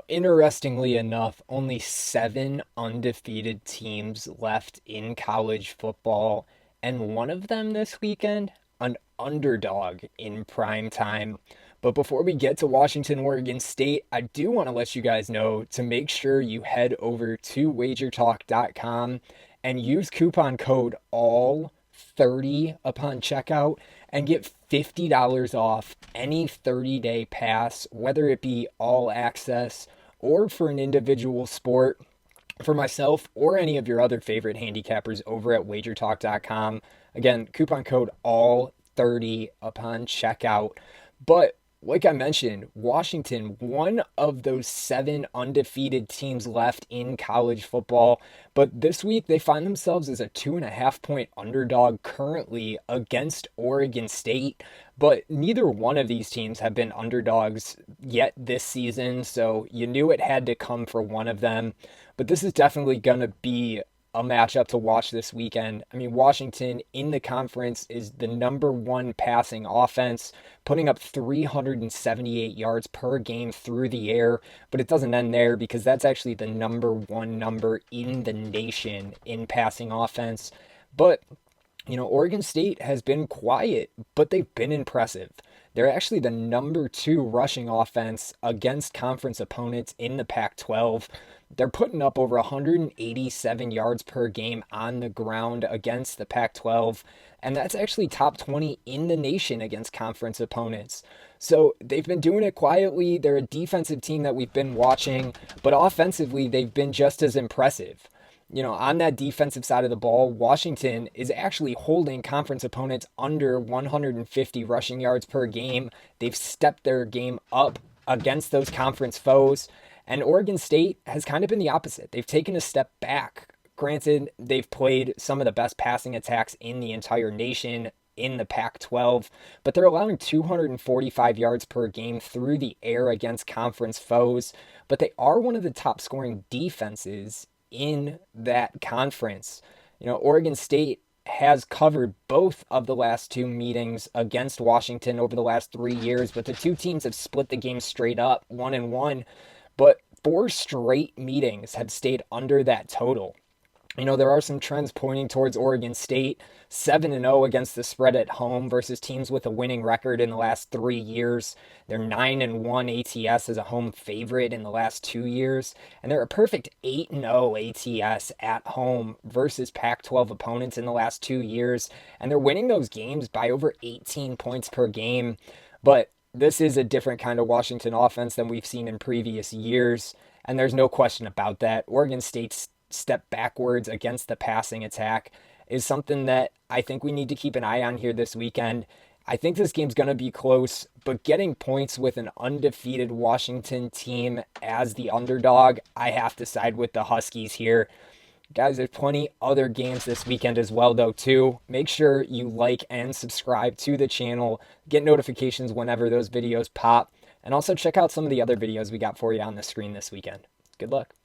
Interestingly enough, only seven undefeated teams left in college football, and one of them this weekend, an underdog in prime time. But before we get to Washington, Oregon State, I do want to let you guys know to make sure you head over to wagertalk.com and use coupon code ALL30 upon checkout and get $50 off any 30-day pass, whether it be all access or for an individual sport for myself or any of your other favorite handicappers over at wagertalk.com. Again, coupon code ALL30 upon checkout. But like I mentioned, Washington, one of those seven undefeated teams left in college football. But this week, they find themselves as a 2.5 point underdog currently against Oregon State. But neither one of these teams have been underdogs yet this season. So you knew it had to come for one of them. But this is definitely going to be a matchup to watch this weekend. I mean, Washington in the conference is the number one passing offense, putting up 378 yards per game through the air. But it doesn't end there because that's actually the number one number in the nation in passing offense. But Oregon State has been quiet, but they've been impressive. They're actually the number two rushing offense against conference opponents in the Pac 12. They're putting up over 187 yards per game on the ground against the Pac 12, and that's actually top 20 in the nation against conference opponents. So they've been doing it quietly. They're a defensive team that we've been watching, but offensively, they've been just as impressive. On that defensive side of the ball, Washington is actually holding conference opponents under 150 rushing yards per game. They've stepped their game up against those conference foes. And Oregon State has kind of been the opposite. They've taken a step back. Granted, they've played some of the best passing attacks in the entire nation in the Pac 12, but they're allowing 245 yards per game through the air against conference foes. But they are one of the top scoring defenses in that conference. Oregon State has covered both of the last two meetings against Washington over the last 3 years, but the two teams have split the game straight up, 1-1. But four straight meetings have stayed under that total. There are some trends pointing towards Oregon State 7-0 against the spread at home versus teams with a winning record in the last 3 years. They're 9-1 ATS as a home favorite in the last 2 years. And they're a perfect 8-0 ATS at home versus Pac 12 opponents in the last 2 years. And they're winning those games by over 18 points per game. But this is a different kind of Washington offense than we've seen in previous years. And there's no question about that. Oregon State's step backwards against the passing attack is something that I think we need to keep an eye on here this weekend. I think this game's going to be close, but getting points with an undefeated Washington team as the underdog, I have to side with the Huskies here. Guys, there's plenty other games this weekend as well, though, too. Make sure you like and subscribe to the channel. Get notifications whenever those videos pop. And also check out some of the other videos we got for you on the screen this weekend. Good luck.